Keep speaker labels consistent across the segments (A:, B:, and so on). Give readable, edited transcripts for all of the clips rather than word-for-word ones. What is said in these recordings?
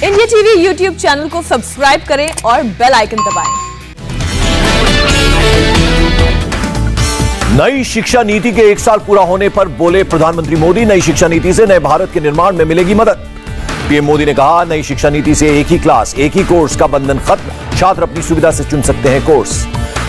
A: India TV YouTube channel को subscribe करें और बेल आइकन दबाएं।
B: नई शिक्षा नीति के 1 साल पूरा होने पर बोले प्रधानमंत्री मोदी, नई शिक्षा नीति से नए भारत के निर्माण में मिलेगी मदद। पीएम मोदी ने कहा, नई शिक्षा नीति से एक ही क्लास, एक ही कोर्स का बंधन खत्म, छात्र अपनी सुविधा से चुन सकते हैं कोर्स।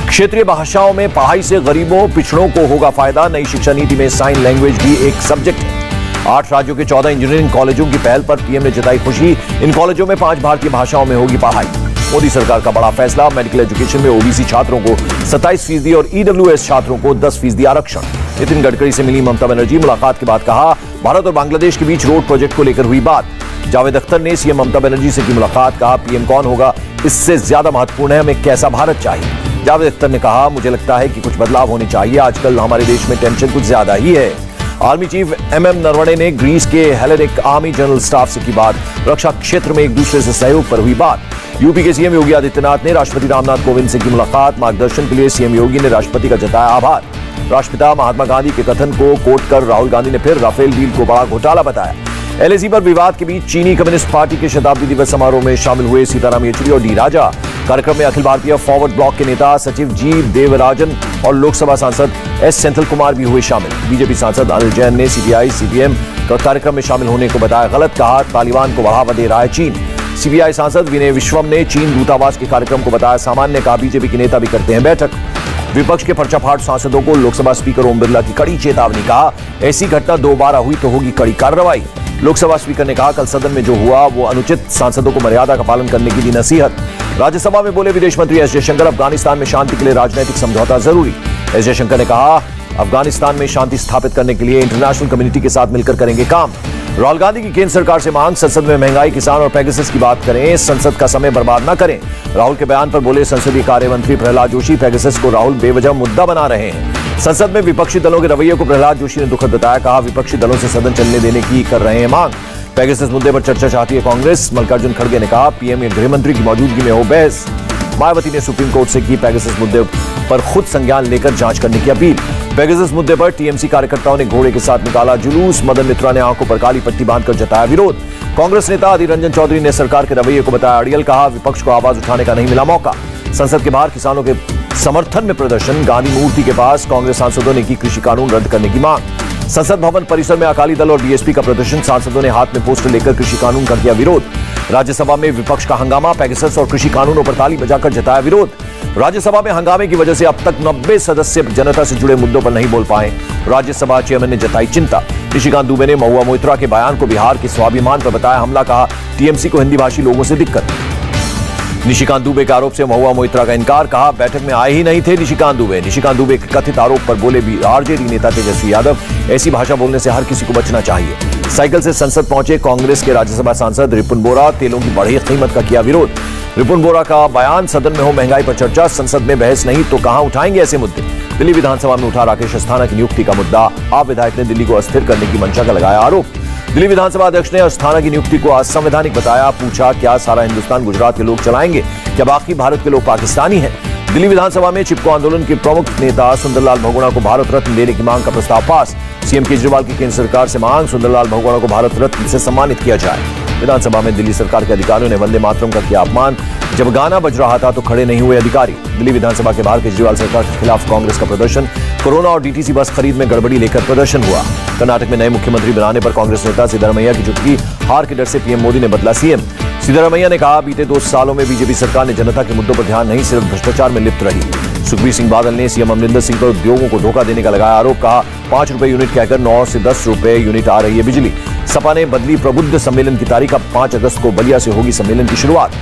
B: क्षेत्रीय भाषाओं में पढ़ाई से गरीबों पिछड़ों को होगा फायदा। नई शिक्षा नीति में साइन लैंग्वेज भी एक सब्जेक्ट है। 8 राज्यों के 14 इंजीनियरिंग कॉलेजों की पहल पर पीएम ने जताई खुशी। इन कॉलेजों में 5 भारतीय भाषाओं में होगी पढ़ाई। मोदी सरकार का बड़ा फैसला, मेडिकल एजुकेशन में ओबीसी छात्रों को 27% और ईडब्ल्यूएस छात्रों को 10% आरक्षण। नितिन गडकरी से मिली ममता बनर्जी, मुलाकात के बाद कहा, भारत और बांग्लादेश के बीच रोड प्रोजेक्ट को लेकर हुई बात। जावेद अख्तर ने सीएम ममता बनर्जी से की मुलाकात, कहा, पीएम कौन होगा इससे ज्यादा महत्वपूर्ण है हमें कैसा भारत चाहिए। जावेद अख्तर ने कहा, मुझे लगता है कि कुछ बदलाव होने चाहिए, आजकल हमारे देश में टेंशन कुछ ज्यादा ही है। आर्मी चीफ एमएम नरवणे ने ग्रीस के हेलेनिक आर्मी जनरल स्टाफ से की बात। रक्षा क्षेत्र में एक दूसरे से सहयोग पर हुई बात। यूपी के सीएम योगी आदित्यनाथ ने राष्ट्रपति रामनाथ कोविंद से की मुलाकात। मार्गदर्शन के लिए सीएम योगी ने राष्ट्रपति का जताया आभार। राष्ट्रपिता महात्मा गांधी के कथन को कोट कर राहुल गांधी ने फिर राफेल डील को बड़ा घोटाला बताया। एलएसी पर विवाद के बीच चीनी कम्युनिस्ट पार्टी के शताब्दी दिवस समारोह में शामिल हुए सीताराम येचुरी और डी राजा। कार्यक्रम में अखिल भारतीय फॉरवर्ड ब्लॉक के नेता सचिव जी देवराजन और लोकसभा सांसद एस सेंथिल कुमार भी हुए शामिल। बीजेपी सांसद अनिल जैन ने सीपीआई सीपीएम का कार्यक्रम में शामिल होने को बताया गलत, कहा तालिबान को बढ़ावा दे रहा है चीन। सीबीआई सांसद विनय विश्वम ने चीन दूतावास के कार्यक्रम को बताया सामान्य, कहा बीजेपी के नेता भी करते हैं बैठक। विपक्ष के पर्चाफाट सांसदों को लोकसभा स्पीकर ओम बिरला की कड़ी चेतावनी, कहा ऐसी घटना दोबारा हुई तो होगी कड़ी कार्रवाई। लोकसभा स्पीकर ने कहा, कल सदन में जो हुआ वो अनुचित, सांसदों को मर्यादा का पालन करने की दी नसीहत। राज्यसभा में बोले विदेश मंत्री एस जयशंकर, अफगानिस्तान में शांति के लिए राजनीतिक समझौता जरूरी। एस जयशंकर ने कहा, अफगानिस्तान में शांति स्थापित करने के लिए इंटरनेशनल कम्युनिटी के साथ मिलकर करेंगे काम। राहुल गांधी की केंद्र सरकार से मांग, संसद में महंगाई, किसान और पेगासस की बात करें, संसद का समय बर्बाद न करें। राहुल के बयान पर बोले संसदीय कार्य मंत्री प्रहलाद जोशी, पेगासस को राहुल बेवजह मुद्दा बना रहे हैं। संसद में विपक्षी दलों के रवैये को प्रहलाद जोशी ने दुखद बताया, कहा विपक्षी दलों से सदन चलने देने की कर रहे हैं मांग। पेगासस मुद्दे पर चर्चा चाहती है कांग्रेस। मल्लिकार्जुन खड़गे ने कहा, पीएम या गृहमंत्री की मौजूदगी में हो बहस। मायावती ने सुप्रीम कोर्ट से की पेगासस मुद्दे पर खुद संज्ञान लेकर जांच करने की अपील। पेगासस मुद्दे पर टीएमसी कार्यकर्ताओं ने घोड़े के साथ निकाला जुलूस। मदन मित्रा ने आंखों पर काली पट्टी बांधकर जताया विरोध। कांग्रेस नेता अधीर रंजन चौधरी ने सरकार के रवैये को बताया अड़ियल, कहा विपक्ष को आवाज उठाने का नहीं मिला मौका। संसद के बाहर किसानों के समर्थन में प्रदर्शन। गांधी मूर्ति के पास कांग्रेस सांसदों ने की कृषि कानून रद्द करने की मांग। संसद भवन परिसर में अकाली दल और बीएसपी का प्रदर्शन। सांसदों ने हाथ में पोस्टर लेकर कृषि कानून का किया विरोध। राज्यसभा में विपक्ष का हंगामा, पेगासस और कृषि कानूनों पर ताली बजाकर जताया विरोध। राज्यसभा में हंगामे की वजह से अब तक 90 सदस्य जनता से जुड़े मुद्दों पर नहीं बोल पाए। राज्यसभा चेयरमैन ने जताई चिंता। निशिकांत दुबे ने महुआ मोइत्रा के बयान को बिहार के स्वाभिमान पर बताया हमला, कहा टीएमसी को हिंदी भाषी लोगों से दिक्कत। निशिकांत दुबे के आरोप से महुआ मोइत्रा का इनकार, कहा बैठक में आए ही नहीं थे निशिकांत दुबे। निशिकांत दुबे के कथित आरोप पर बोले भी आरजेडी नेता तेजस्वी यादव, ऐसी भाषा बोलने से हर किसी को बचना चाहिए। साइकिल से संसद पहुंचे कांग्रेस के राज्यसभा सांसद रिपुन बोरा, तेलों की बढ़ी कीमत का किया विरोध। रिपुन बोरा का बयान, सदन में हो महंगाई पर चर्चा, संसद में बहस नहीं तो कहां उठाएंगे ऐसे मुद्दे। दिल्ली विधानसभा में उठा राकेश अस्थाना की नियुक्ति का मुद्दा। आप विधायक ने दिल्ली को अस्थिर करने की मंशा का लगाया आरोप। दिल्ली विधानसभा अध्यक्ष ने अस्थाना की नियुक्ति को असंवैधानिक बताया। पूछा, क्या सारा हिंदुस्तान गुजरात के लोग चलाएंगे, क्या बाकी भारत के लोग पाकिस्तानी हैं? दिल्ली विधानसभा में चिपको आंदोलन के प्रमुख नेता सुंदरलाल बहुगुणा को भारत रत्न देने की मांग का प्रस्ताव पास। सीएम केजरीवाल की केंद्र सरकार से मांग, सुंदरलाल बहुगुणा को भारत रत्न से सम्मानित किया जाए। विधानसभा में दिल्ली सरकार के अधिकारियों ने वंदे मातरम का किया अपमान। जब गाना बज रहा था तो खड़े नहीं हुए अधिकारी। दिल्ली विधानसभा के बाहर केजरीवाल सरकार के खिलाफ कांग्रेस का प्रदर्शन। कोरोना और डीटीसी बस खरीद में गड़बड़ी लेकर प्रदर्शन हुआ। कर्नाटक में नए मुख्यमंत्री बनाने पर कांग्रेस नेता सिद्धरमैया की चुटकी। हार के डर से पीएम मोदी ने बदला सीएम। सिद्धरमैया ने कहा, बीते 2 सालों में बीजेपी सरकार ने जनता के मुद्दों पर ध्यान नहीं, सिर्फ भ्रष्टाचार में लिप्त रही। सुखबीर सिंह बादल ने सीएम अमरिंदर सिंह पर उद्योगों को धोखा देने का लगाया आरोप, कहा 5 रुपए यूनिट कहकर 9 से 10 रुपए यूनिट आ रही है बिजली। सपा ने बदली प्रबुद्ध सम्मेलन की तारीख, अब 5 अगस्त को बलिया से होगी सम्मेलन की शुरुआत।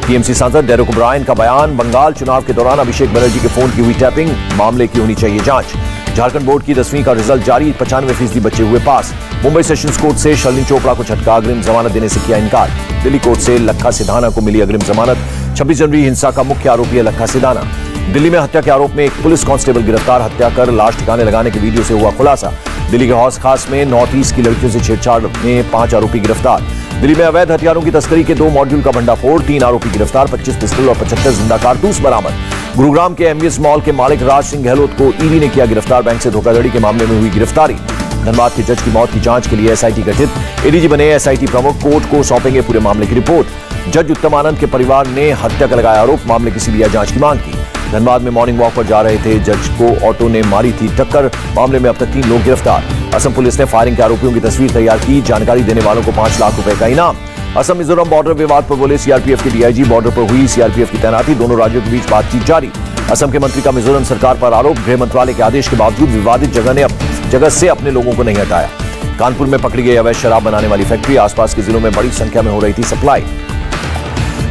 B: टीएमसी सांसद डेरेक ओब्रायन का बयान, बंगाल चुनाव के दौरान अभिषेक बनर्जी के फोन की हुई टैपिंग, मामले की होनी चाहिए जांच। झारखंड बोर्ड की 10वीं का रिजल्ट जारी, 95% बच्चे हुए पास। मुंबई सेशंस कोर्ट से शर्लिन चोपड़ा को झटका, अग्रिम जमानत देने से किया इनकार। दिल्ली कोर्ट से लखा सिधाना को मिली अग्रिम जमानत। 26 जनवरी हिंसा का मुख्य आरोपी है लखा सिधाना। दिल्ली में हत्या के आरोप में एक पुलिस कांस्टेबल गिरफ्तार, हत्या कर लाश ठिकाने लगाने के वीडियो से हुआ खुलासा। दिल्ली के हौस खास में नॉर्थ ईस्ट की लड़कियों से छेड़छाड़ में 5 आरोपी गिरफ्तार। दिल्ली में अवैध हथियारों की तस्करी के 2 मॉड्यूल का भंडाफोड़, 3 आरोपी गिरफ्तार, 25 पिस्टल और 75 जिंदा कारतूस बरामद। गुरुग्राम के एमबीएस मॉल के मालिक राज सिंह गहलोत को ईडी ने किया गिरफ्तार, बैंक से धोखाधड़ी के मामले में हुई गिरफ्तारी। धनबाद के जज की मौत की जांच के लिए एसआईटी गठित, एडीजी बने एसआईटी प्रमुख, कोर्ट को सौंपेंगे पूरे मामले की रिपोर्ट। जज उत्तम आनंद के परिवार ने हत्या का लगाया आरोप, मामले की सीबीआई जांच की मांग की। धनबाद में मॉर्निंग वॉक पर जा रहे थे जज को ऑटो ने मारी थी टक्कर, मामले में अब तक 3 लोग गिरफ्तार। असम पुलिस ने फायरिंग के आरोपियों की तस्वीर तैयार की, जानकारी देने वालों को 5 लाख रुपए का इनाम। असम मिजोरम बॉर्डर विवाद पर बोले सीआरपीएफ के डीआईजी, बॉर्डर पर हुई सीआरपीएफ की तैनाती, दोनों राज्यों के बीच बातचीत जारी। असम के मंत्री का मिजोरम सरकार पर आरोप, गृह मंत्रालय के आदेश के बावजूद विवादित जगह से अपने लोगों को नहीं हटाया। कानपुर में पकड़ी गई अवैध शराब बनाने वाली फैक्ट्री, आसपास के जिलों में बड़ी संख्या में हो रही थी सप्लाई।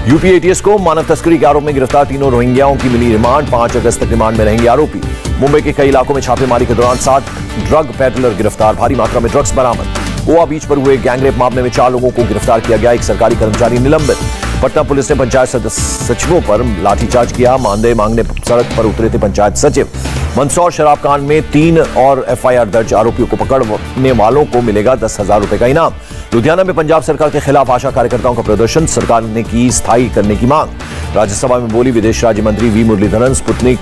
B: यूपी एटीएस को मानव तस्करी के आरोप में गिरफ्तार 3 रोहिंग्याओं की मिली रिमांड, 5 अगस्त तक रिमांड में रहेंगे आरोपी। मुंबई के कई इलाकों में छापेमारी के दौरान 7 ड्रग पेडलर गिरफ्तार, भारी मात्रा में ड्रग्स बरामद। गोवा बीच पर हुए गैंगरेप मामले में 4 लोगों को गिरफ्तार किया गया, एक सरकारी कर्मचारी निलंबित। पटना पुलिस ने पंचायत सचिवों पर लाठीचार्ज किया, मानदेय मांगने सड़क पर उतरे थे पंचायत सचिव। मंदसौर शराब कांड में 3 और एफआईआर दर्ज, आरोपियों को पकड़ने वालों को मिलेगा 10,000 रुपए का इनाम। लुधियाना में पंजाब सरकार के खिलाफ आशा कार्यकर्ताओं का प्रदर्शन, सरकार ने की स्थायी करने की मांग। राज्यसभा में बोली विदेश राज्य मंत्री वी मुरलीधरन, स्पुतनिक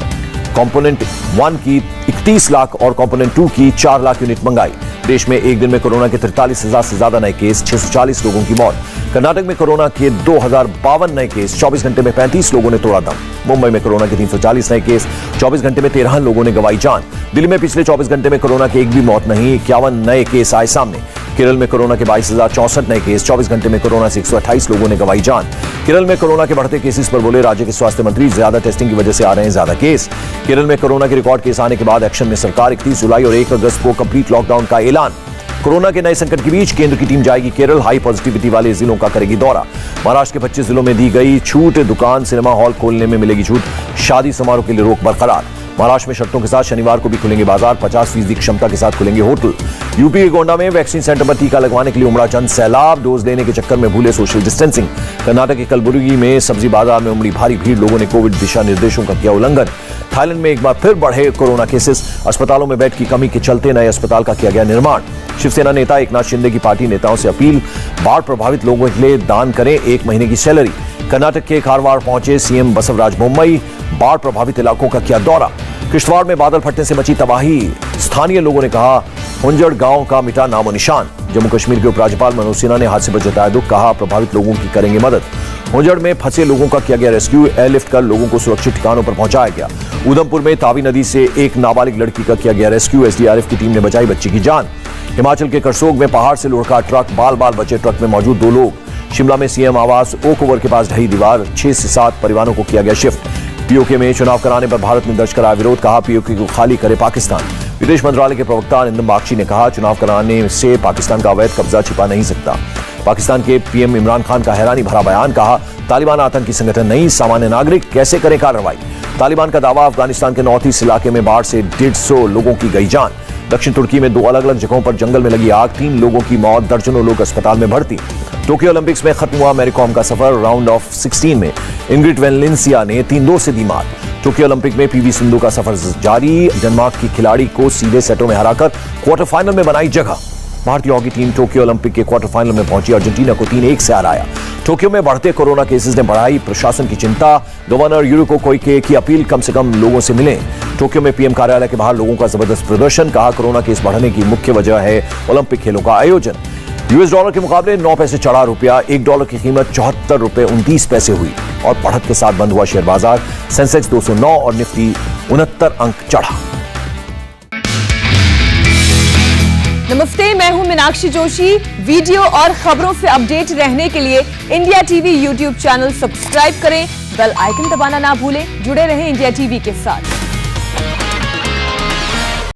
B: कंपोनेंट 1 की 31 लाख और कंपोनेंट 2 की 4 लाख यूनिट मंगाई। देश में एक दिन में कोरोना के 43,000 से ज्यादा नए केस, 640 लोगों की मौत। कर्नाटक में कोरोना के 2052 नए केस, 24 घंटे में 35 लोगों ने तोड़ा दम। मुंबई में कोरोना के 340 नए केस, 24 घंटे में 13 लोगों ने गंवाई जान। दिल्ली में पिछले 24 घंटे में कोरोना के एक भी मौत नहीं, 51 नए केस आए सामने। केरल में कोरोना के 22,064 नए केस, 24 घंटे में कोरोना से 128 लोगों ने गंवाई जान। केरल में कोरोना के बढ़ते केसेस पर बोले राज्य के स्वास्थ्य मंत्री, ज्यादा टेस्टिंग की वजह से आ रहे हैं ज्यादा केस। केरल में कोरोना के रिकॉर्ड केस आने के बाद एक्शन में सरकार, 31 जुलाई और 1 अगस्त को कंप्लीट लॉकडाउन का ऐलान। कोरोना के नए संकट के बीच केंद्र की टीम जाएगी केरल, हाई पॉजिटिविटी वाले जिलों का करेगी दौरा। महाराष्ट्र के 25 जिलों में दी गई छूट, दुकान सिनेमा हॉल खोलने में मिलेगी छूट, शादी समारोह के लिए रोक बरकरार। महाराष्ट्र में शर्तों के साथ शनिवार को भी खुलेंगे बाजार, 50% क्षमता के साथ खुलेंगे होटल। यूपी के गोंडा में वैक्सीन सेंटर पर टीका लगवाने के लिए उमड़ा चंद सैलाब, डोज लेने के चक्कर में भूले सोशल डिस्टेंसिंग। कर्नाटक के कलबुर्गी में सब्जी बाजार में उमड़ी भारी भीड़, लोगों ने कोविड दिशा निर्देशों का किया उल्लंघन। थाईलैंड में एक बार फिर बढ़े कोरोना केसेस, अस्पतालों में बेड की कमी के चलते नए अस्पताल का किया गया निर्माण। शिवसेना नेता एकनाथ शिंदे की पार्टी नेताओं से अपील, बाढ़ प्रभावित लोगों के लिए दान करें 1 महीने की सैलरी। कर्नाटक के कारवार पहुंचे सीएम बसवराज बोम्मई, बाढ़ प्रभावित इलाकों का किया दौरा। किश्तवाड़ में बादल फटने से मची तबाही, स्थानीय लोगों ने कहा हुंजड़ गांव का मिटा नामो निशान। जम्मू कश्मीर के उपराज्यपाल मनोज सिन्हा ने हादसे पर जताया दुख, कहा प्रभावित लोगों की करेंगे मदद। हुंजड़ में फंसे लोगों का किया गया रेस्क्यू, एयरलिफ्ट कर लोगों को सुरक्षित ठिकानों पर पहुंचाया गया। उधमपुर में तावी नदी से एक नाबालिग लड़की का किया गया रेस्क्यू, एसडीआरएफ की टीम ने बचाई बच्ची की जान। हिमाचल के करसोग में पहाड़ से लुढ़का ट्रक, बाल बाल बचे ट्रक में मौजूद 2 लोग। शिमला में सीएम आवास ओक ओवर के पास ढही दीवार, 6 से 7 परिवारों को किया गया शिफ्ट। पीओके में चुनाव कराने पर भारत ने दर्ज कराया विरोध, कहा पीओके को खाली करे पाकिस्तान। विदेश मंत्रालय के प्रवक्ता अरिंदम बागची ने कहा चुनाव कराने से पाकिस्तान का अवैध कब्जा छिपा नहीं सकता। पाकिस्तान के पीएम इमरान खान का हैरानी भरा बयान, कहा तालिबान आतंकी संगठन नहीं, सामान्य नागरिक कैसे करें कार्रवाई। तालिबान का दावा, अफगानिस्तान के नॉर्थ ईस्ट इलाके में बाढ़ से 150 लोगों की गई जान। दक्षिण तुर्की में 2 अलग अलग जगहों पर जंगल में लगी आग, 3 लोगों की मौत, दर्जनों लोग अस्पताल में भर्ती। टोक्यो ओलंपिक्स में खत्म हुआ मैरी कॉम का सफर, राउंड ऑफ 16 में इंग्रिड वेलेंसिया ने 3-2 से दी मात। टोक्यो ओलंपिक में पीवी सिंधु का सफर जारी, डेनमार्क की खिलाड़ी को सीधे सेटों में हराकर क्वार्टर फाइनल में बनाई जगह। भारतीय हॉकी टीम टोक्यो ओलंपिक के क्वार्टर फाइनल में पहुंची, अर्जेंटीना को 3-1 से हराया। टोक्यो में बढ़ते कोरोना केसेस ने बढ़ाई प्रशासन की चिंता, गवर्नर यूरिको कोइके की अपील कम से कम लोगों से मिलें। टोक्यो में पीएम कार्यालय के बाहर लोगों का जबरदस्त प्रदर्शन, कहा कोरोना केस बढ़ने की मुख्य वजह है ओलंपिक खेलों का आयोजन। यूएस डॉलर के मुकाबले 9 पैसे चढ़ा रुपया, $1 की कीमत 74 रुपए 29 पैसे हुई और बढ़त के साथ बंद हुआ शेयर बाजार। सेंसेक्स 209 और निफ्टी 69 अंक चढ़ा।
A: नमस्ते, मैं हूं मीनाक्षी जोशी। वीडियो और खबरों से अपडेट रहने के लिए India TV YouTube channel subscribe करें, बेल आइकन दबाना ना भूलें। जुड़े रहें इंडिया टीवी के साथ।